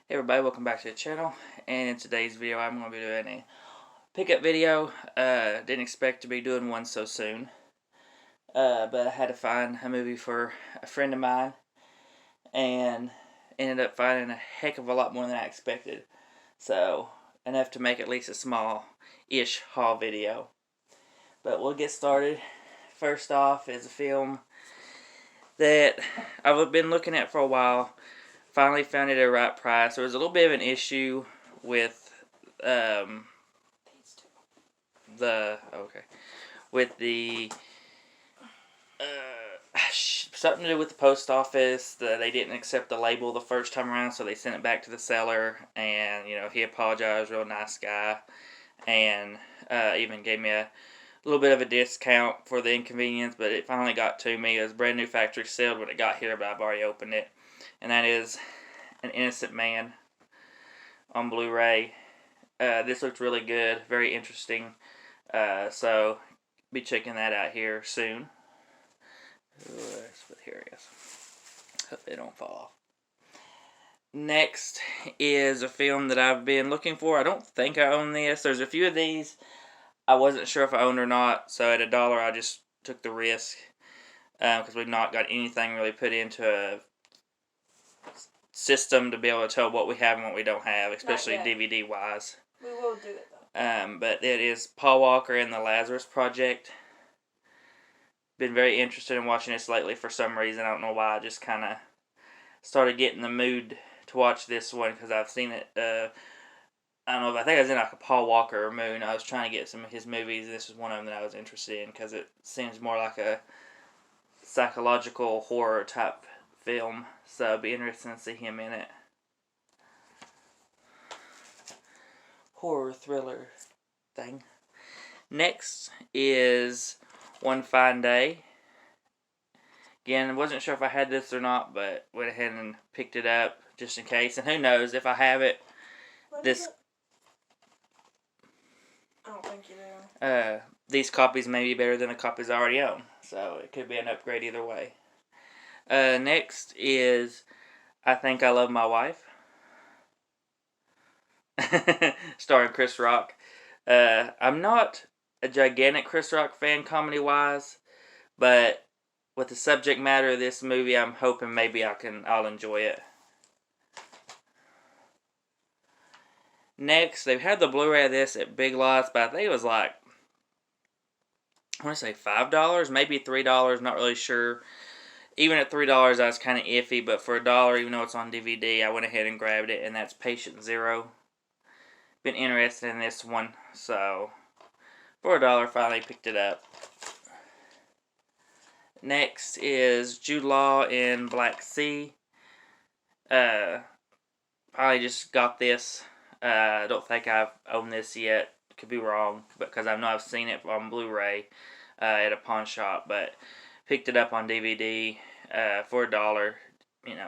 Hey everybody, welcome back to the channel, and in today's video I'm going to be doing a pickup video. Didn't expect to be doing one so soon, but I had to find a movie for a friend of mine, and ended up finding a heck of a lot more than I expected. So, enough to make at least a small-ish haul video. But we'll get started. First off is a film that I've been looking at for a while. Finally found it at the right price. There was a little bit of an issue with the something to do with the post office. They didn't accept the label the first time around, so they sent it back to the seller, and he apologized, real nice guy, and even gave me a little bit of a discount for the inconvenience. But it finally got to me. It was brand new factory sealed when it got here, but I've already opened it, and that is An Innocent Man on Blu-ray. This looks really good, very interesting. So be checking that out here soon. But here it is. Hope it don't fall off. Next is a film that I've been looking for. I don't think I own this. There's a few of these I wasn't sure if I owned or not, so at $1 I just took the risk, because we've not got anything really put into a system to be able to tell what we have and what we don't have, especially DVD wise. We will do it though. But it is Paul Walker and the Lazarus Project. Been very interested in watching this lately for some reason. I don't know why. I just kind of started getting the mood to watch this one because I've seen it. I don't know. I think I was in like a Paul Walker mood. I was trying to get some of his movies. This is one of them that I was interested in because it seems more like a psychological horror type film. So it'd be interesting to see him in it. Horror thriller thing. Next is One Fine Day. Again, I wasn't sure if I had this or not, but went ahead and picked it up just in case. And who knows, if I have it, I don't think you do. These copies may be better than the copies I already own. So it could be an upgrade either way. Next is I Think I Love My Wife. Starring Chris Rock. I'm not a gigantic Chris Rock fan comedy-wise, but with the subject matter of this movie, I'm hoping maybe I'll enjoy it. Next, they've had the Blu-ray of this at Big Lots, but I think it was like, I want to say $5, maybe $3, not really sure. Even at $3, I was kind of iffy, but for $1, even though it's on DVD, I went ahead and grabbed it, and that's Patient Zero. Been interested in this one, so for $1, finally picked it up. Next is Jude Law in Black Sea. Probably just got this. I don't think I've owned this yet. Could be wrong, because I know I've seen it on Blu-ray at a pawn shop, but picked it up on DVD for $1.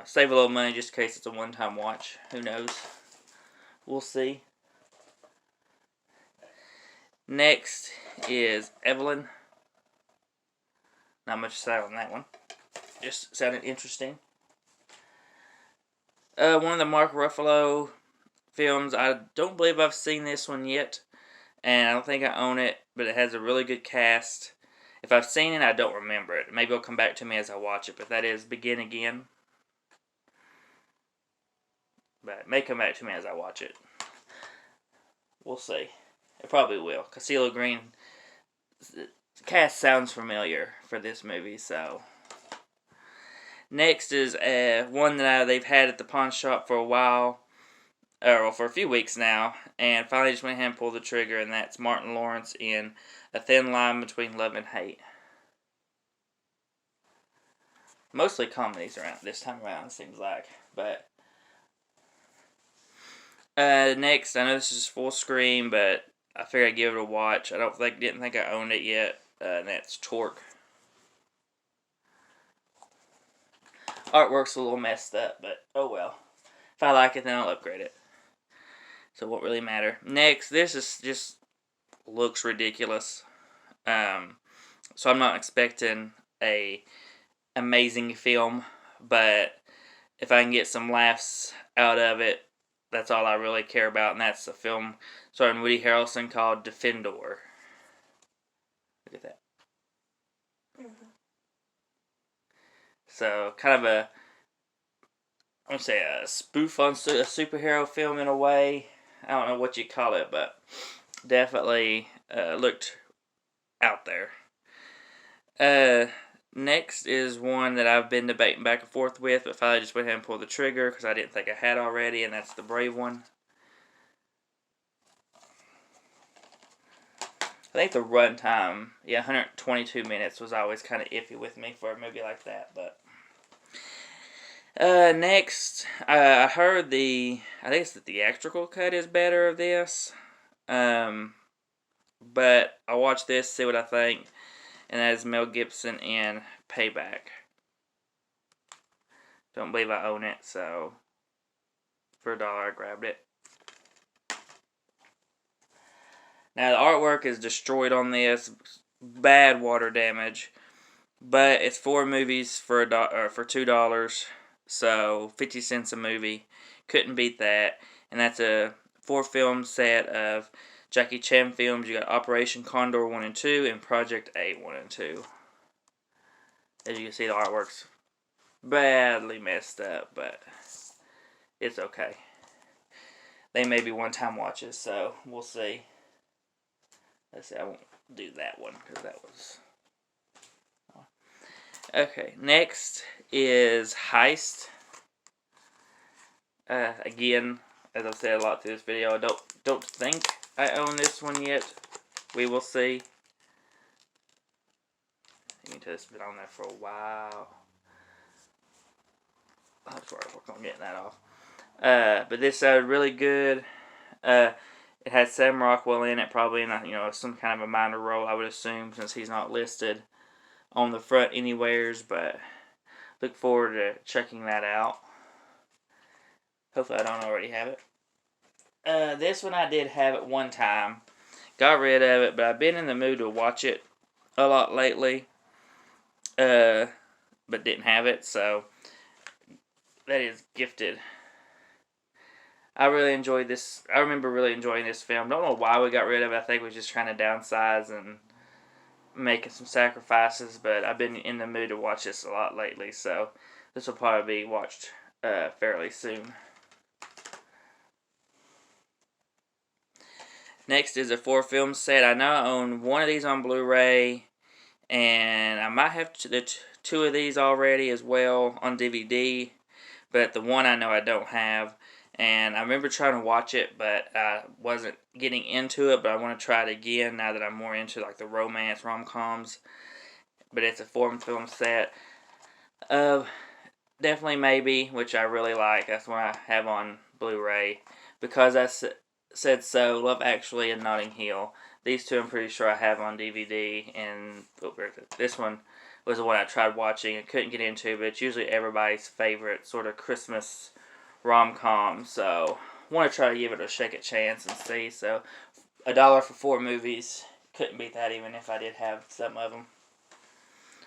Save a little money just in case it's a one-time watch. Who knows? We'll see. Next is Evelyn. Not much to say on that one. Just sounded interesting. One of the Mark Ruffalo films. I don't believe I've seen this one yet, and I don't think I own it, but it has a really good cast. If I've seen it, I don't remember it. Maybe it'll come back to me as I watch it, but that is Begin Again. But it may come back to me as I watch it. We'll see. It probably will. CeeLo Green, the cast sounds familiar for this movie, so. Next is one that they've had at the pawn shop for a while, or for a few weeks now, and finally just went ahead and pulled the trigger, and that's Martin Lawrence in A Thin Line Between Love and Hate. Mostly comedies around this time around, seems like, but. Next, I know this is full screen, but I figured I'd give it a watch. Didn't think I owned it yet, and that's Torque. Artwork's a little messed up, but oh well. If I like it, then I'll upgrade it. So it won't really matter. Next, this is just looks ridiculous. So I'm not expecting a amazing film, but if I can get some laughs out of it, that's all I really care about, and that's a film starring Woody Harrelson called Defendor. Look at that. Mm-hmm. So, kind of a, I'm going to say a spoof on a superhero film in a way. I don't know what you call it, but definitely looked out there. Next is one that I've been debating back and forth with, but finally just went ahead and pulled the trigger because I didn't think I had already, and that's the Brave one. I think the runtime, 122 minutes was always kind of iffy with me for a movie like that, but... next, I heard I think it's the theatrical cut is better of this, but I'll watch this, see what I think, and that is Mel Gibson in Payback. Don't believe I own it, so for $1 I grabbed it. Now the artwork is destroyed on this, bad water damage, but it's 4 movies for $2, so 50 cents a movie. Couldn't beat that, and that's a 4-film set of Jackie Chan films. You got Operation Condor 1 and 2 and Project A 1 and 2. As you can see, the artwork's badly messed up, but it's okay. They may be one-time watches, so we'll see. Let's see, I won't do that one because that was... Okay, next is Heist. Again, as I've said a lot through this video, I don't think I own this one yet. We will see. You can tell it's been on there for a while. I'll try to work on getting that off. But this sounded really good. It had Sam Rockwell in it, probably in some kind of a minor role, I would assume, since he's not listed on the front anywheres. But look forward to checking that out. Hopefully I don't already have it. This one I did have at one time. Got rid of it, but I've been in the mood to watch it a lot lately. But didn't have it, so that is Gifted. I really enjoyed this. I remember really enjoying this film. Don't know why we got rid of it. I think we were just trying to downsize and making some sacrifices, but I've been in the mood to watch this a lot lately, so this will probably be watched fairly soon. Next is a 4-film set. I know I own one of these on Blu-ray, and I might have 2 of these already as well on DVD, but the one I know I don't have. And I remember trying to watch it, but I wasn't getting into it. But I want to try it again now that I'm more into like the romance rom-coms. But it's a 4-film set of Definitely Maybe, which I really like. That's one I have on Blu-ray. Because I Said So, Love Actually, and Notting Hill. These 2 I'm pretty sure I have on DVD. And this one was the one I tried watching and couldn't get into. But it's usually everybody's favorite sort of Christmas rom-com, so want to try to give it a chance and see. So $1 for 4 movies, couldn't beat that even if I did have some of them.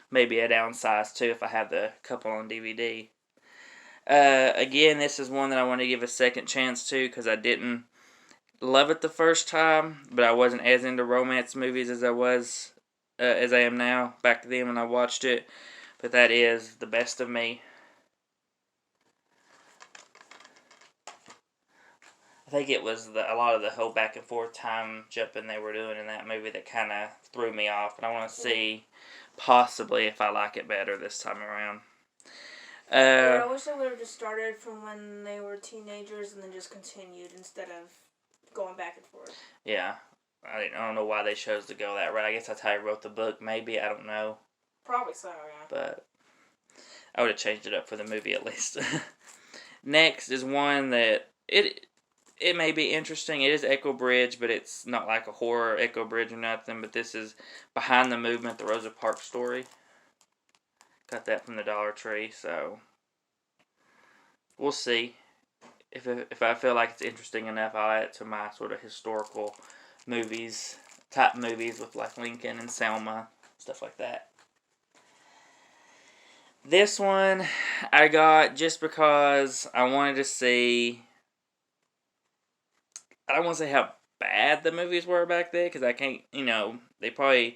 Maybe a downsize too if I have the couple on DVD. Again, this is one that I want to give a second chance to because I didn't love it the first time, but I wasn't as into romance movies as I am now back then when I watched it. But that is The Best of Me. I think it was a lot of the whole back and forth time jumping they were doing in that movie that kind of threw me off. And I want to see possibly if I like it better this time around. I wish they would have just started from when they were teenagers and then just continued instead of going back and forth. Yeah. I don't know why they chose to go that route. I guess that's how he wrote the book, maybe. I don't know. Probably so, yeah. But I would have changed it up for the movie at least. Next is one that it may be interesting. It is Echo Bridge, but it's not like a horror Echo Bridge or nothing. But this is Behind the Movement, the Rosa Parks story. Got that from the Dollar Tree, so we'll see. If I feel like it's interesting enough, I'll add it to my sort of historical type movies with like Lincoln and Selma, stuff like that. This one I got just because I wanted to see I don't want to say how bad the movies were back then, because I can't, it's probably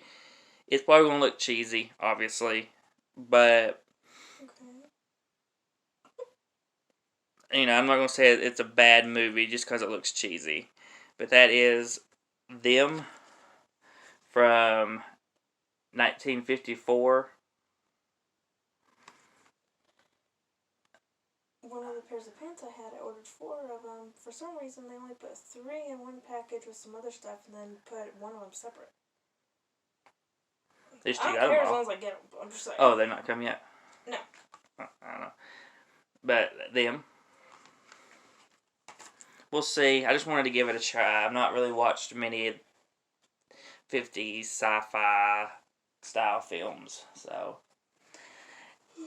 going to look cheesy, obviously, but, I'm not going to say it's a bad movie just because it looks cheesy, but that is Them from 1954. One of the pairs of pants I had, I ordered 4 of them. For some reason, they only put 3 in one package with some other stuff, and then put one of them separate. At least I you don't got care them as all. long as I get them. I'm just like, Oh, they're not come yet? No. I don't know. But Them. We'll see. I just wanted to give it a try. I've not really watched many 50s sci-fi style films, so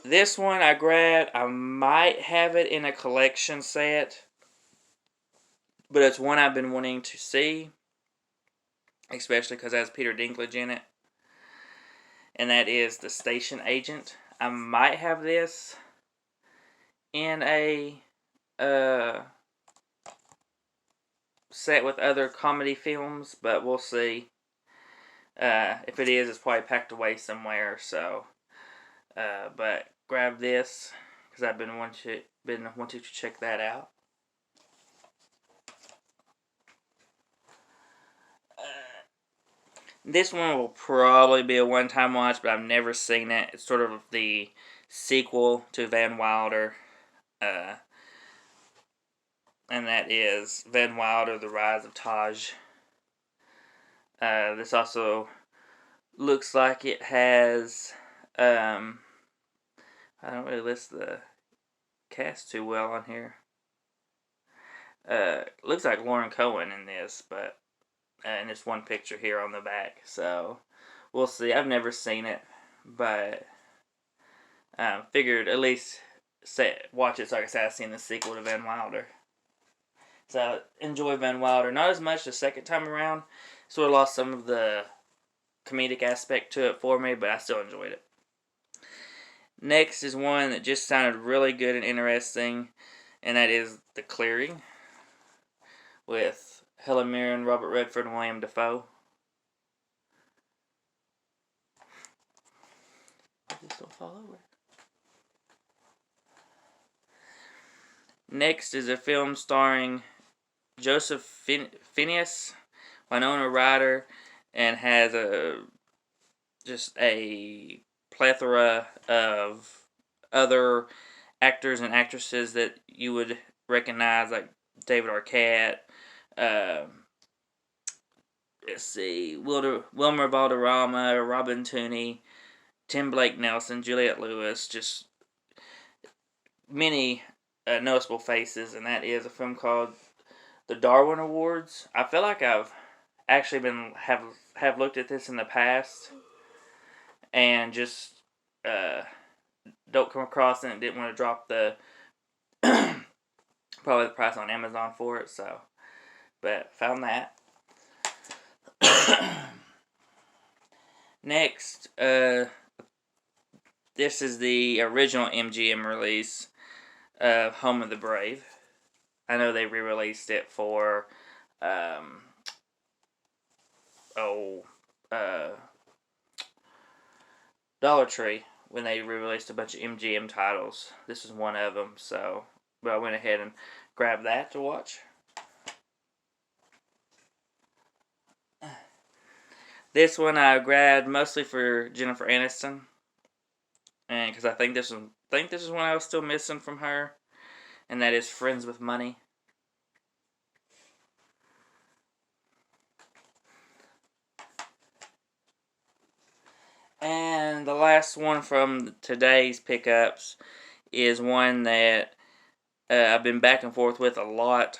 this one I grabbed. I might have it in a collection set, but it's one I've been wanting to see, especially because it has Peter Dinklage in it, and that is The Station Agent. I might have this in a set with other comedy films, but we'll see. If it is, it's probably packed away somewhere. So, but grab this because I've been wanting to check that out. This one will probably be a one-time watch, but I've never seen it. It's sort of the sequel to Van Wilder, and that is Van Wilder: The Rise of Taj. This also looks like it has. I don't really list the cast too well on here. Looks like Lauren Cohen in this, but and it's one picture here on the back, so we'll see. I've never seen it, but figured at least watch it so I can say I've seen the sequel to Van Wilder. So enjoy Van Wilder. Not as much the second time around. Sort of lost some of the comedic aspect to it for me, but I still enjoyed it. Next is one that just sounded really good and interesting, and that is The Clearing with Helen Mirren, Robert Redford, and William Dafoe. Just don't fall over. Next is a film starring Joseph Phineas, Winona Ryder, and has just a plethora of other actors and actresses that you would recognize, like David Arquette. Let's see, Wilmer Valderrama, Robin Tooney, Tim Blake Nelson, Juliette Lewis, just many noticeable faces, and that is a film called The Darwin Awards. I feel like I've actually have looked at this in the past, and just don't come across it and didn't want to drop the probably the price on Amazon for it, so but found that. Next, this is the original MGM release of Home of the Brave. I know they re-released it for Dollar Tree when they re-released a bunch of MGM titles. This is one of them, so but I went ahead and grabbed that to watch. This one I grabbed mostly for Jennifer Aniston, and because I think this is one I was still missing from her, and that is Friends with Money. And the last one from today's pickups is one that I've been back and forth with a lot.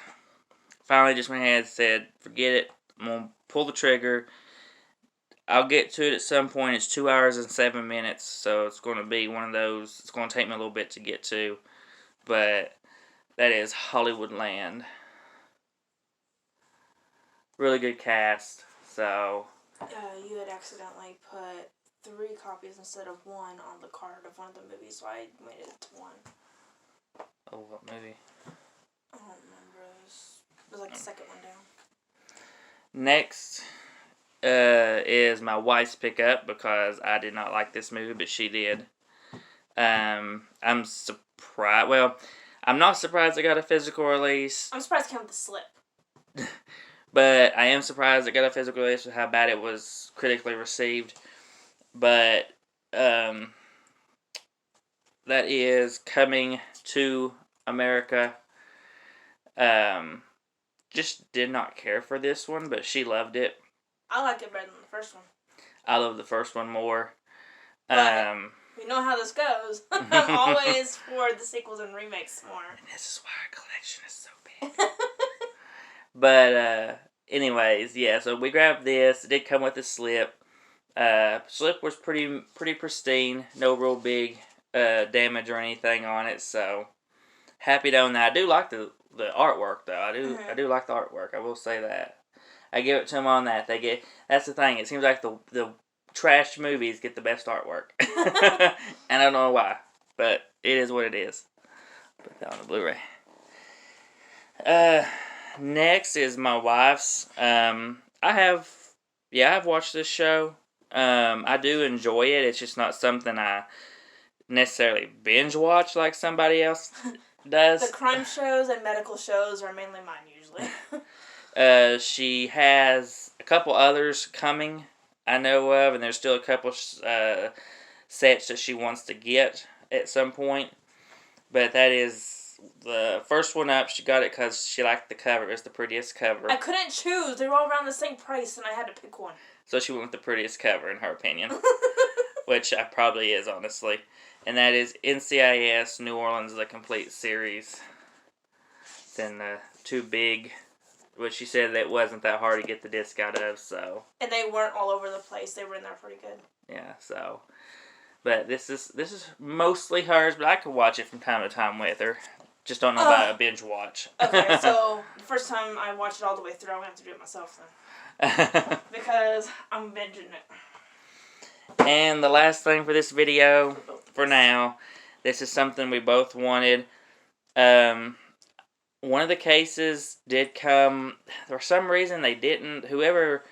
Finally just went ahead and said, forget it, I'm going to pull the trigger. I'll get to it at some point. It's 2 hours and 7 minutes, so it's going to be one of those. It's going to take me a little bit to get to, but that is Hollywoodland. Really good cast. So you had accidentally put 3 copies instead of 1 on the card of one of the movies, so I made it to 1. Oh, what movie? I don't remember. It was like the second one down. Next is my wife's pickup because I did not like this movie, but she did. I'm surprised. Well, I'm not surprised it got a physical release. I'm surprised it came with the slip. But I am surprised it got a physical release with how bad it was critically received. But that is Coming to America. Just did not care for this one, but she loved it. I like it better than the first one. I love the first one more. But we know how this goes. I'm always for the sequels and remakes more. And this is why our collection is so big. But anyways, yeah. So we grabbed this. It did come with a slip. Slip was pretty pristine. No real big damage or anything on it. So happy to own that. I do like the artwork though. I do like the artwork. I will say that. I give it to them on that. That's the thing. It seems like the trash movies get the best artwork, and I don't know why, but it is what it is. Put that on the Blu-ray. Next is my wife's. I've watched this show. I do enjoy it. It's just not something I necessarily binge watch like somebody else does. The crime shows and medical shows are mainly mine usually. She has a couple others coming, I know of, and there's still a couple sets that she wants to get at some point. But that is the first one up. She got it because she liked the cover. It's the prettiest cover. I couldn't choose. They were all around the same price, and I had to pick one. So she went with the prettiest cover, in her opinion. Which I probably is, honestly. And that is NCIS New Orleans, the complete series. Then the two big, which she said that it wasn't that hard to get the disc out of, so. And they weren't all over the place. They were in there pretty good. Yeah, so. But this is mostly hers, but I could watch it from time to time with her. Just don't know about a binge watch. Okay, so the first time I watched it all the way through, I'm going to have to do it myself then. Because I'm binging it. And the last thing for this video, for now, this is something we both wanted. One of the cases did come, for some reason they didn't, whenever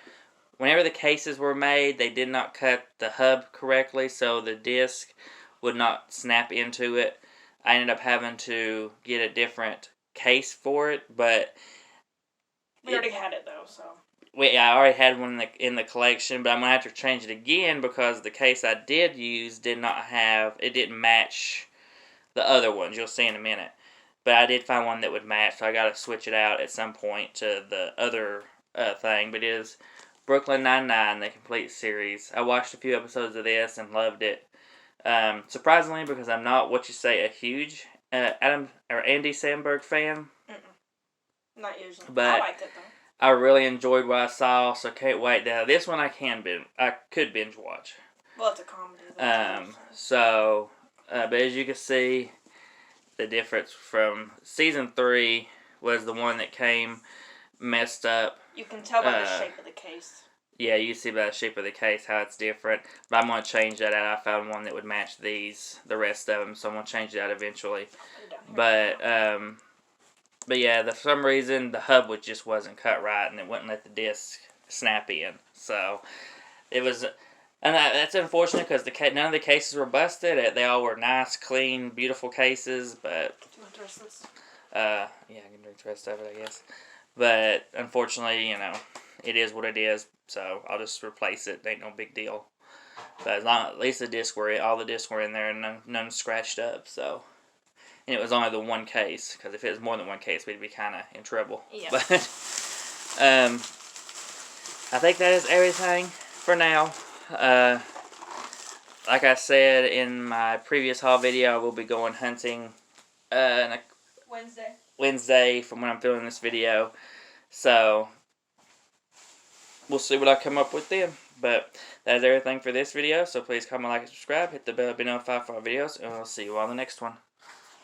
the cases were made, they did not cut the hub correctly, so the disc would not snap into it. I ended up having to get a different case for it, but we already had it though, so. I already had one in the collection, but I'm going to have to change it again because the case I did use didn't match the other ones. You'll see in a minute. But I did find one that would match, so I got to switch it out at some point to the other thing. But it is Brooklyn Nine-Nine, the complete series. I watched a few episodes of this and loved it. Surprisingly, because I'm not, a huge Andy Samberg fan. Not usually. But I liked it though. I really enjoyed what I saw, so can't wait. Now, this one I could binge watch. Well, it's a comedy. But as you can see, the difference from season 3 was the one that came messed up. You can tell by the shape of the case. Yeah, you see by the shape of the case how it's different. But I'm going to change that out. I found one that would match the rest of them, so I'm going to change that eventually. But yeah, for some reason, the hub just wasn't cut right, and it wouldn't let the disc snap in. So, it was, and that's unfortunate because none of the cases were busted. They all were nice, clean, beautiful cases, but. Do you want to rest this? Yeah, I can drink the rest of it, I guess. But, unfortunately, it is what it is, so I'll just replace it. It ain't no big deal. But at least all the discs were in there, and none scratched up, so. And it was only the one case, because if it was more than one case, we'd be kind of in trouble. Yeah. But, I think that is everything for now. Like I said in my previous haul video, I will be going hunting Wednesday from when I'm filming this video. So, we'll see what I come up with then. But that is everything for this video, so please comment, like, and subscribe. Hit the bell to be notified for our videos, and we'll see you on the next one.